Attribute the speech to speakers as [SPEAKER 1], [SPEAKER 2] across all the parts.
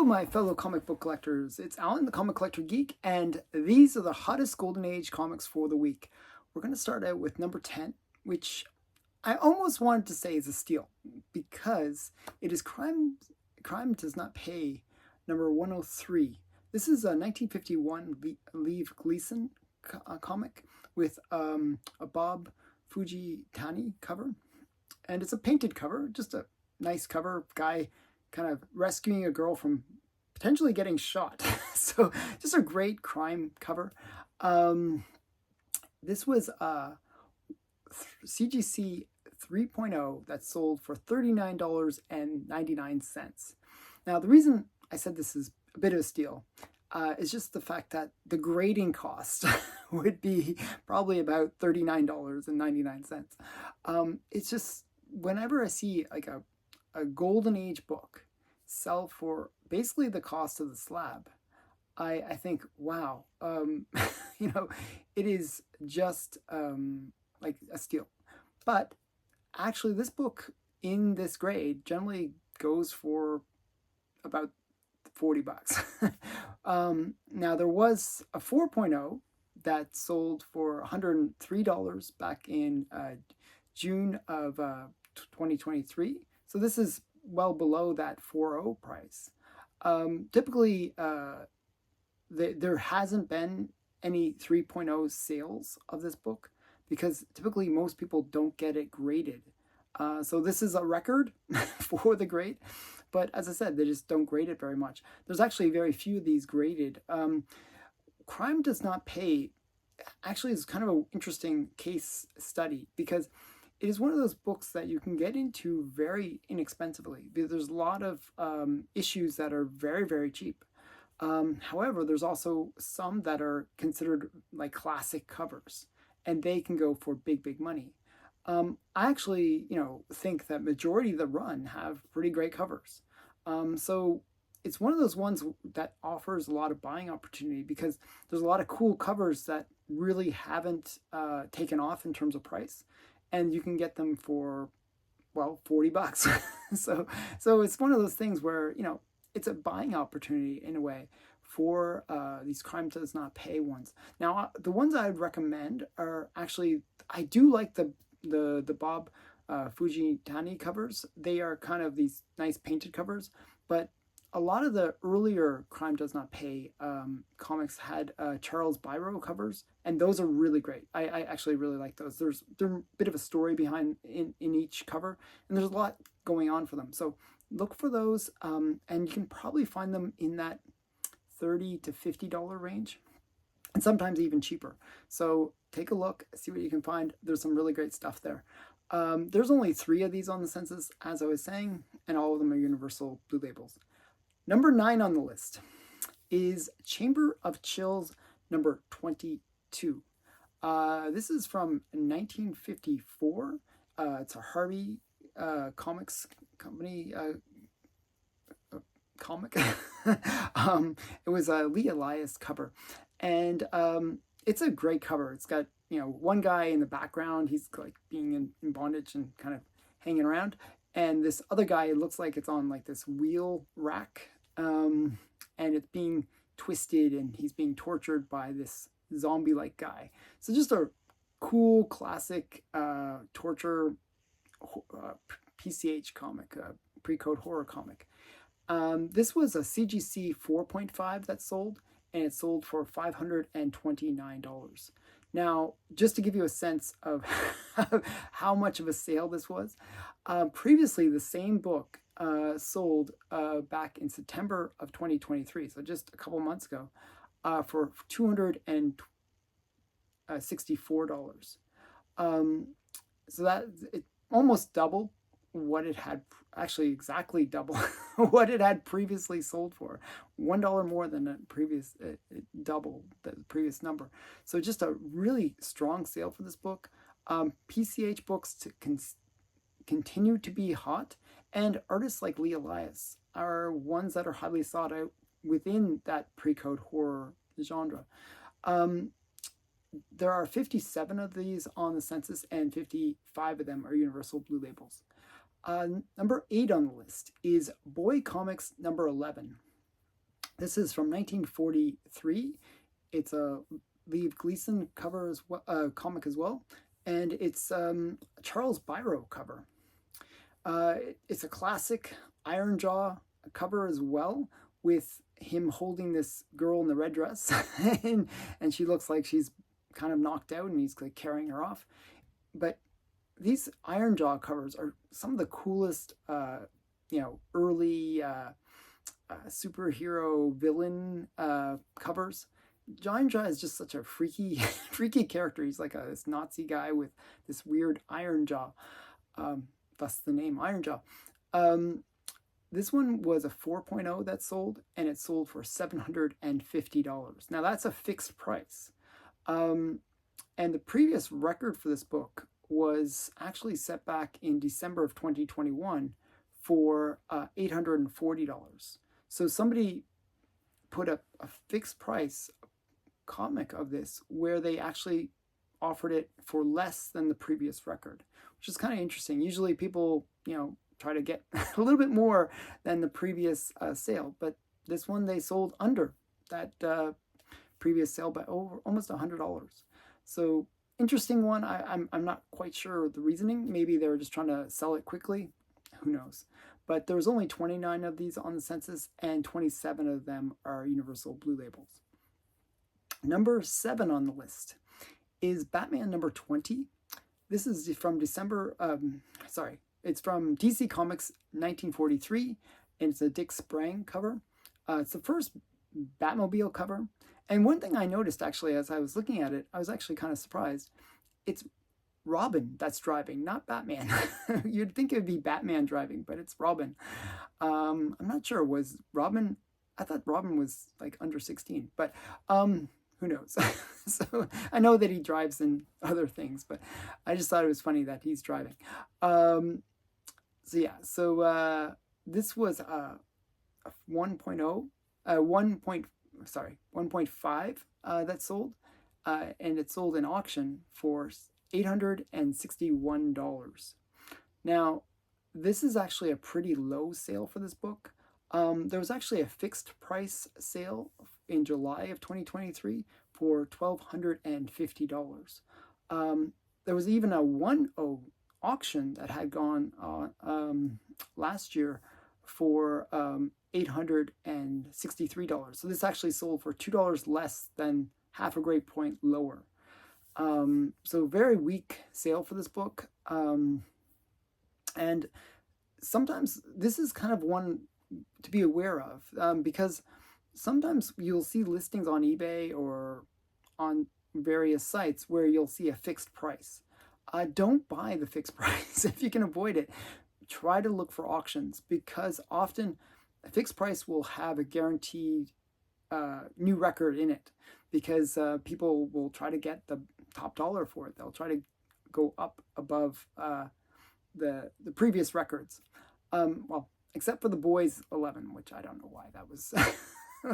[SPEAKER 1] my fellow comic book collectors. It's Alan, the Comic Collector Geek, and these are the hottest Golden Age comics for the week. We're going to start out with number 10, which I almost wanted to say is a steal because it is Crime Does Not Pay, number 103. This is a 1951 Leave Gleason comic with a Bob Fujitani cover, and it's a painted cover, just a nice cover, guy kind of rescuing a girl from potentially getting shot. So just a great crime cover. This was CGC 3.0 that sold for $39.99. Now, the reason I said this is a bit of a steal is just the fact that the grading cost would be probably about $39.99. It's just, whenever I see like a Golden Age book sell for basically the cost of the slab, I think, wow, it is just like a steal. But actually, this book in this grade generally goes for about $40. Now, there was a 4.0 that sold for $103 back in June of 2023. So this is well below that 4.0 price. Typically, there hasn't been any 3.0 sales of this book because typically most people don't get it graded. So this is a record for the grade, but as I said, they just don't grade it very much. There's actually very few of these graded. Crime Does Not Pay actually is kind of an interesting case study because it is one of those books that you can get into very inexpensively. There's a lot of issues that are very, very cheap. However, there's also some that are considered like classic covers, and they can go for big, big money. I actually, think that majority of the run have pretty great covers. So it's one of those ones that offers a lot of buying opportunity because there's a lot of cool covers that really haven't taken off in terms of price. And you can get them for, well, $40. So it's one of those things where, it's a buying opportunity in a way for these Crime Does Not Pay ones. Now, the ones I would recommend are actually, I do like the Bob Fujitani covers. They are kind of these nice painted covers, but a lot of the earlier Crime Does Not Pay comics had Charles Biro covers, and those are really great. I actually really like those. There's a bit of a story behind in each cover, and there's a lot going on for them. So look for those, and you can probably find them in that $30 to $50 range, and sometimes even cheaper. So take a look, see what you can find. There's some really great stuff there. There's only 3 of these on the census, as I was saying, and all of them are universal blue labels. Number 9 on the list is Chamber of Chills number 22. This is from 1954. It's a Harvey Comics Company comic. It was a Lee Elias cover, and it's a great cover. It's got one guy in the background. He's like being in bondage and kind of hanging around, and this other guy, it looks like it's on like this wheel rack, and it's being twisted, and he's being tortured by this zombie-like guy. So just a cool classic torture PCH comic, pre-code horror comic. This was a CGC 4.5 that sold, and it sold for $529. Now, just to give you a sense of how much of a sale this was, previously the same book sold back in September of 2023, so just a couple months ago, for $264. So that it almost doubled what it had, actually exactly double what it had previously sold for. $1 more than the previous, double the previous number. So just a really strong sale for this book. PCH books continue to be hot, and artists like Lee Elias are ones that are highly sought out within that pre-code horror genre. There are 57 of these on the census, and 55 of them are universal blue labels. Number 8 on the list is Boy Comics number 11. This is from 1943. It's a Liev Gleason cover as well, comic as well, and it's Charles Biro cover. It's a classic Iron Jaw cover as well, with him holding this girl in the red dress, and she looks like she's kind of knocked out, and he's like carrying her off. But these Iron Jaw covers are some of the coolest, early superhero villain covers. Iron Jaw is just such a freaky, freaky character. He's like this Nazi guy with this weird iron jaw. Thus the name Iron Jaw. This one was a 4.0 that sold, and it sold for $750. Now that's a fixed price. And the previous record for this book was actually set back in December of 2021 for $840. So somebody put up a fixed price comic of this where they actually offered it for less than the previous record, which is kind of interesting. Usually people, try to get a little bit more than the previous sale, but this one they sold under that previous sale by almost $100. So interesting one. I'm not quite sure the reasoning. Maybe they were just trying to sell it quickly. Who knows? But there was only 29 of these on the census, and 27 of them are Universal Blue Labels. Number 7 on the list is Batman number 20. This is from it's from DC Comics 1943, and it's a Dick Sprang cover. It's the first Batmobile cover. And one thing I noticed, actually, as I was looking at it, I was actually kind of surprised. It's Robin that's driving, not Batman. You'd think it would be Batman driving, but it's Robin. I'm not sure. Was Robin... I thought Robin was like under 16, but who knows? So I know that he drives in other things, but I just thought it was funny that he's driving. This was a 1.0, 1.5 that sold, and it sold in auction for $861. Now, this is actually a pretty low sale for this book. There was actually a fixed price sale in July of 2023 for $1,250. There was even a 1.0 auction that had gone on last year for $863. So this actually sold for $2 less than half a grade point lower. So very weak sale for this book. And sometimes this is kind of one to be aware of, because sometimes you'll see listings on eBay or on various sites where you'll see a fixed price. Don't buy the fixed price if you can avoid it. Try to look for auctions, because often a fixed price will have a guaranteed new record in it, because people will try to get the top dollar for it. They'll try to go up above the previous records. Except for the Boys 11, which I don't know why that was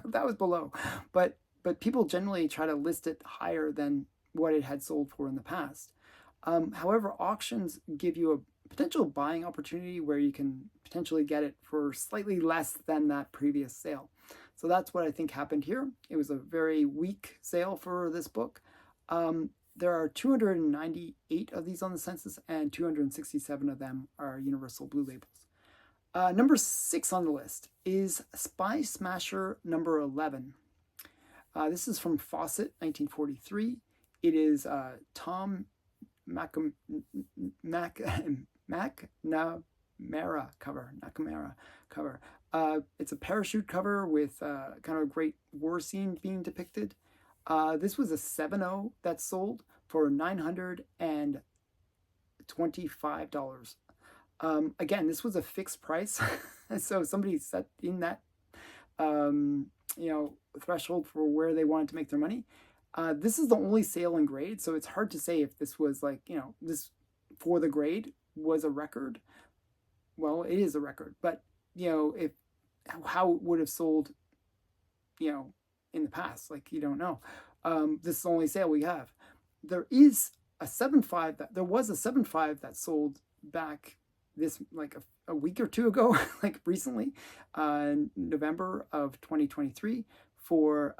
[SPEAKER 1] that was below. But people generally try to list it higher than what it had sold for in the past. However, auctions give you a potential buying opportunity where you can potentially get it for slightly less than that previous sale. So that's what I think happened here. It was a very weak sale for this book. There are 298 of these on the census, and 267 of them are Universal Blue Labels. Number 6 on the list is Spy Smasher number 11. This is from Fawcett, 1943. It is Tom McNamara cover. It's a parachute cover with kind of a great war scene being depicted. This was a 7.0 that sold for $925. Again, this was a fixed price, so somebody set in that threshold for where they wanted to make their money. This is the only sale in grade, so it's hard to say if this was this for the grade was a record. Well, it is a record, but if how it would have sold, in the past, you don't know. This is the only sale we have. There was a 7.5 that sold back this like a week or two ago, like recently, November of 2023 for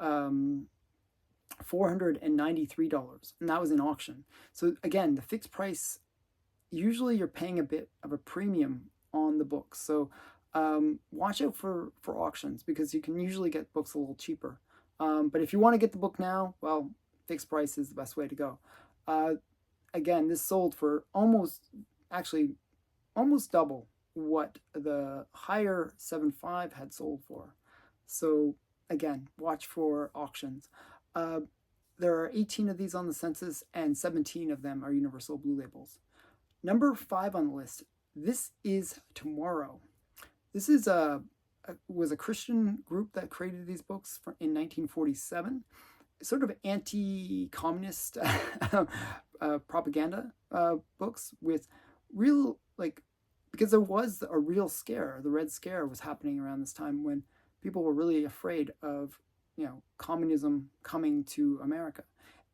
[SPEAKER 1] $493, and that was in auction. So again, the fixed price, usually you're paying a bit of a premium on the books. So watch out for auctions, because you can usually get books a little cheaper. But if you want to get the book now, well, fixed price is the best way to go. Again, this sold for almost double what the higher 7.5 had sold for. So again, watch for auctions. There are 18 of these on the census, and 17 of them are Universal Blue Labels. Number 5 on the list, This Is Tomorrow. This is was a Christian group that created these books in 1947. Sort of anti-communist propaganda books with real, like, because there was a real scare. The Red Scare was happening around this time when people were really afraid of, communism coming to America.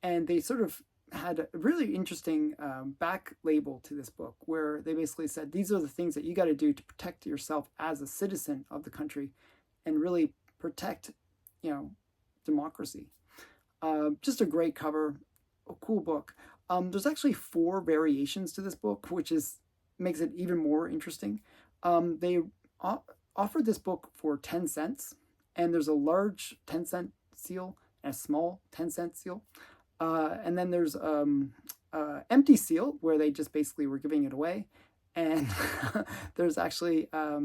[SPEAKER 1] And they sort of had a really interesting back label to this book, where they basically said, these are the things that you got to do to protect yourself as a citizen of the country and really protect, democracy. Just a great cover, a cool book. There's actually 4 variations to this book, which makes it even more interesting. They offered this book for 10 cents, and there's a large 10-cent seal and a small 10-cent seal. And then there's empty seal, where they just basically were giving it away. And there's actually a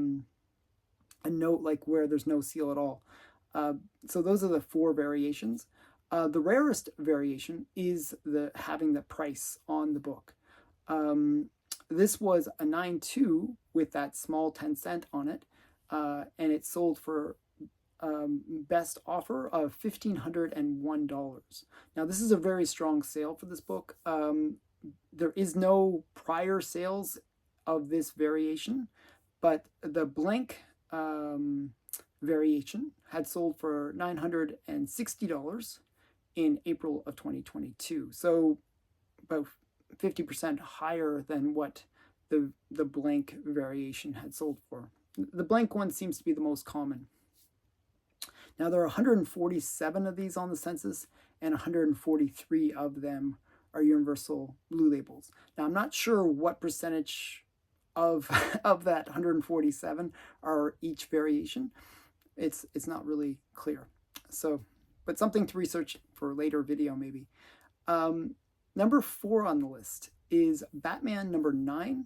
[SPEAKER 1] note like where there's no seal at all. So those are the 4 variations. The rarest variation is having the price on the book. This was a 9.2 with that small 10-cent on it, and it sold for best offer of $1,501. Now, this is a very strong sale for this book. There is no prior sales of this variation, but the blank variation had sold for $960 in April of 2022. So about 50% higher than what the blank variation had sold for. The blank one seems to be the most common. Now, there are 147 of these on the census, and 143 of them are Universal Blue Labels. Now, I'm not sure what percentage of that 147 are each variation. It's not really clear. So, but something to research for a later video maybe. Number 4 on the list is Batman number 9.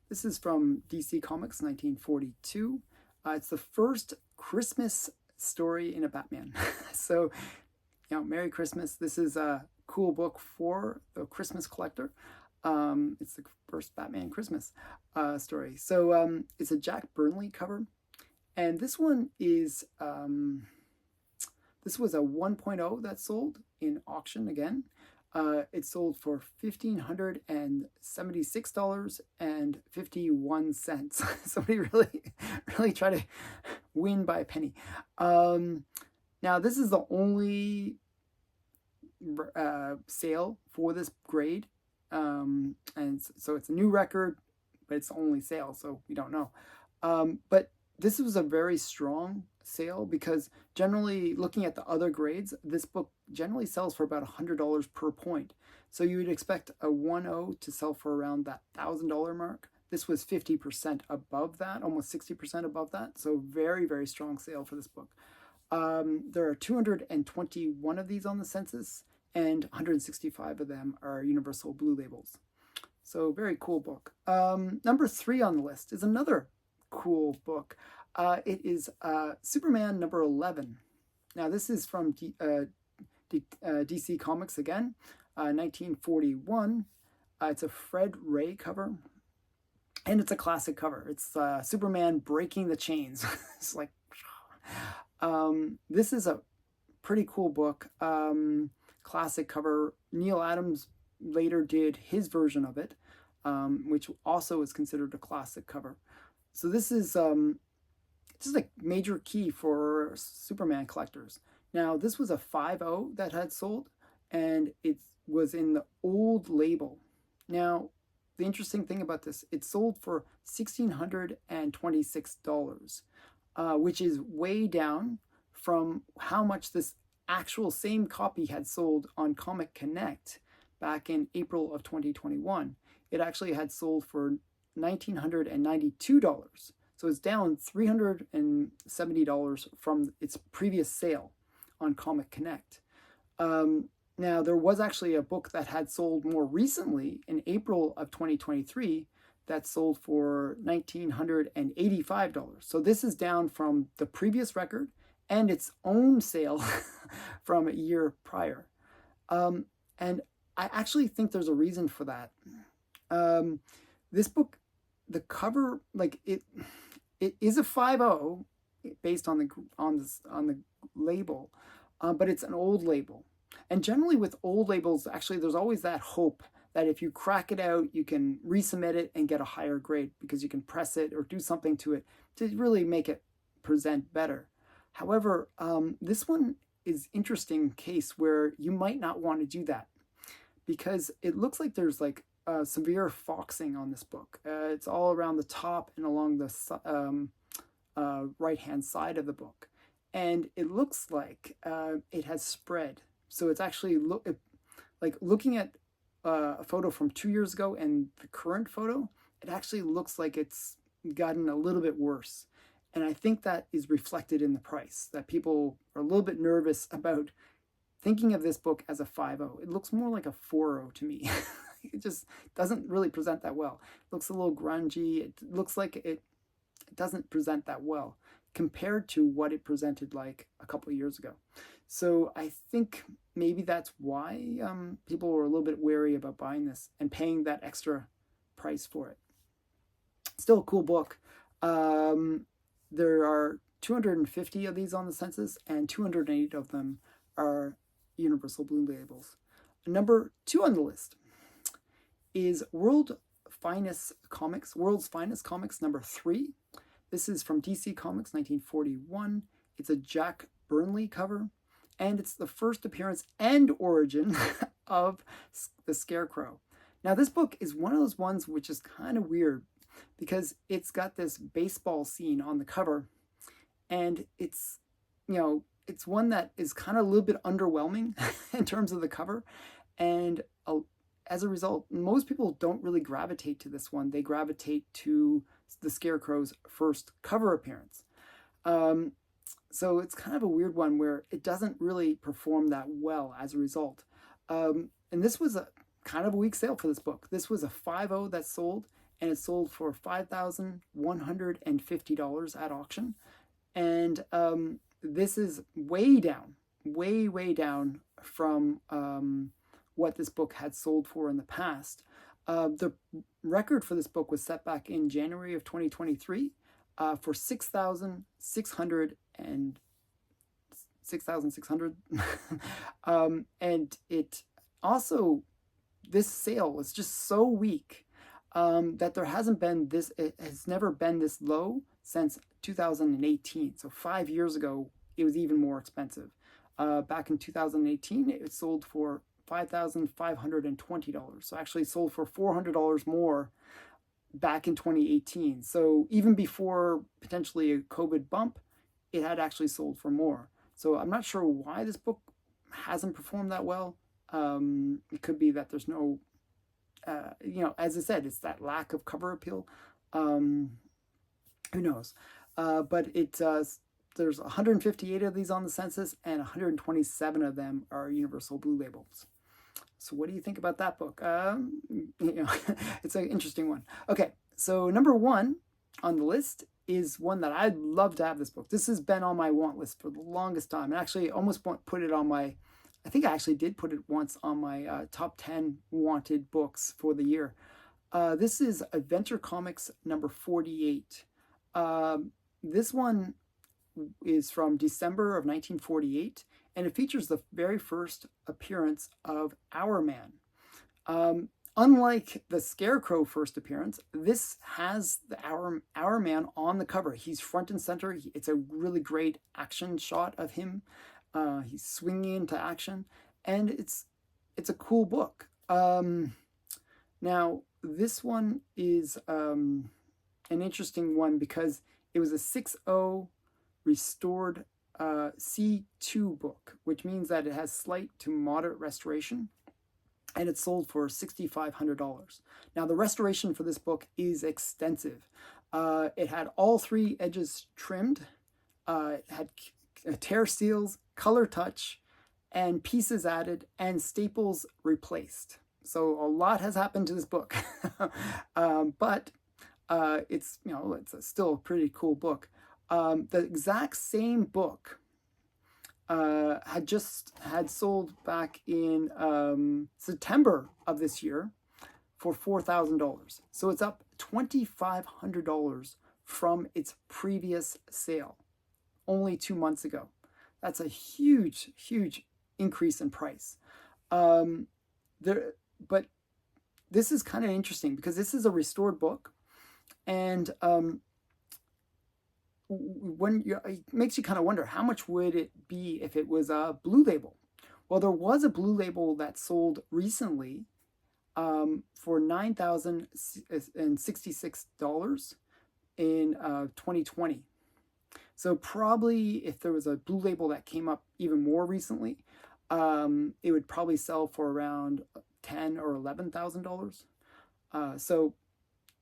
[SPEAKER 1] This is from DC Comics, 1942. It's the first Christmas story in a Batman. So, Merry Christmas. This is a cool book for the Christmas collector. It's the first Batman Christmas story. So it's a Jack Burnley cover. And this one is, this was a 1.0 that sold in auction again. It sold for $1,576.51. Somebody really tried to win by a penny. Now, this is the only sale for this grade. And so it's a new record, but it's the only sale, so we don't know. But this was a very strong sale, because generally, looking at the other grades, this book generally sells for about $100 per point. So you would expect a 1.0 to sell for around that $1,000 mark. This was 50% above that, almost 60% above that. So very, very strong sale for this book. There are 221 of these on the census, and 165 of them are Universal Blue Labels. So very cool book. Number 3 on the list is another cool book. It is Superman number 11. Now, this is from DC Comics again, 1941. It's a Fred Ray cover, and it's a classic cover. It's Superman breaking the chains. It's like, this is a pretty cool book. Classic cover. Neil Adams later did his version of it, which also is considered a classic cover. So this is just a major key for Superman collectors. Now, this was a 5.0 that had sold, and it was in the old label. Now, the interesting thing about this, it sold for $1,626, which is way down from how much this actual same copy had sold on Comic Connect back in April of 2021. It actually had sold for $1,992. So it's down $370 from its previous sale on Comic Connect. Now, there was actually a book that had sold more recently in April of 2023 that sold for $1,985. So this is down from the previous record and its own sale from a year prior. And I actually think there's a reason for that. This book, the cover, like it is a 5.0 based on the label, but it's an old label. And generally with old labels, actually, there's always that hope that if you crack it out, you can resubmit it and get a higher grade because you can press it or do something to it to really make it present better. However, this one is interesting case where you might not want to do that because it looks like there's like severe foxing on this book. It's all around the top and along the right-hand side of the book. And it looks like it has spread. So it's actually like looking at a photo from 2 years ago and the current photo, it actually looks like it's gotten a little bit worse. And I think that is reflected in the price, that people are a little bit nervous about thinking of this book as a 5.0. It looks more like a 4.0 to me. It just doesn't really present that well. It looks a little grungy. It looks like it doesn't present that well compared to what it presented like a couple of years ago. So I think maybe that's why people were a little bit wary about buying this and paying that extra price for it. Still a cool book. There are 250 of these on the census, and 208 of them are Universal Blue Labels. Number 2 on the list is World's Finest Comics number 3. This is from DC Comics 1941. It's a Jack Burnley cover, and it's the first appearance and origin of the Scarecrow. Now, this book is one of those ones which is kind of weird because it's got this baseball scene on the cover, and it's one that is kind of a little bit underwhelming in terms of the cover, and as a result, most people don't really gravitate to this one. They gravitate to the Scarecrow's first cover appearance. So it's kind of a weird one where it doesn't really perform that well as a result. And this was a kind of a weak sale for this book. This was a 5.0 that sold, and it sold for $5,150 at auction. And this is way down from what this book had sold for in the past. The record for this book was set back in January of 2023 for $6,600. And it also, this sale was just so weak that there hasn't been this, it has never been this low since 2018. So 5 years ago, it was even more expensive. Back in 2018, it sold for $5,520. So actually sold for $400 more back in 2018. So even before potentially a COVID bump, it had actually sold for more. So I'm not sure why this book hasn't performed that well. It could be that there's no, as I said, it's that lack of cover appeal. Who knows? But there's 158 of these on the census, and 127 of them are Universal Blue Labels. So what do you think about that book? It's an interesting one. Okay, so number 1 on the list is one that I'd love to have this book. This has been on my want list for the longest time. And actually almost put it on my, I think I actually did put it once on my top 10 wanted books for the year. This is Adventure Comics number 48. This one is from December of 1948, and it features the very first appearance of Our Man. Unlike the Scarecrow first appearance, this has the Our Man on the cover. He's front and center. It's a really great action shot of him. He's swinging into action, and it's a cool book. Now, this one is an interesting one because it was a 6.0 restored C2 book, which means that it has slight to moderate restoration, and it sold for $6,500. Now, the restoration for this book is extensive. It had all 3 edges trimmed, it had tear seals, color touch, and pieces added, and staples replaced. So a lot has happened to this book, but it's still a pretty cool book. The exact same book had sold back in September of this year for $4,000. So it's up $2,500 from its previous sale only 2 months ago. That's a huge, huge increase in price. But this is kind of interesting because this is a restored book, and it makes you kind of wonder, how much would it be if it was a blue label? Well, there was a blue label that sold recently for $9,066 in 2020. So probably if there was a blue label that came up even more recently, it would probably sell for around $10,000 or $11,000. So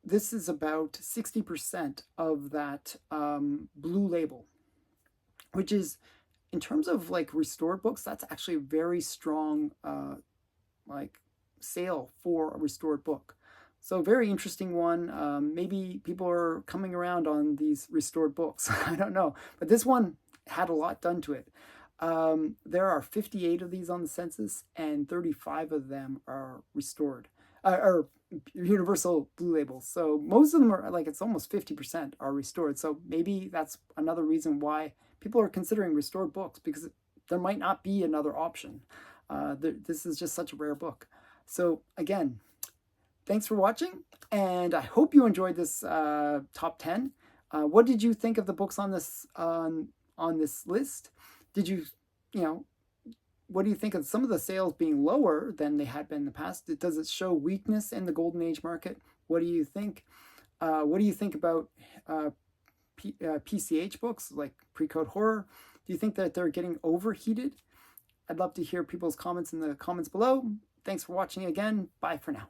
[SPEAKER 1] this is about 60% of that blue label, which is, in terms of like restored books, that's actually a very strong like sale for a restored book. So very interesting one. Maybe people are coming around on these restored books. I don't know, but this one had a lot done to it. There are 58 of these on the census, and 35 of them are restored, or universal blue labels. So most of them are, like, it's almost 50% are restored. So maybe that's another reason why people are considering restored books, because there might not be another option. This is just such a rare book. So again, thanks for watching, and I hope you enjoyed this top 10. What did you think of the books on this list? Did you what do you think of some of the sales being lower than they had been in the past? Does it show weakness in the golden age market? What do you think? What do you think about PCH books like pre-code horror? Do you think that they're getting overheated? I'd love to hear people's comments in the comments below. Thanks for watching again. Bye for now.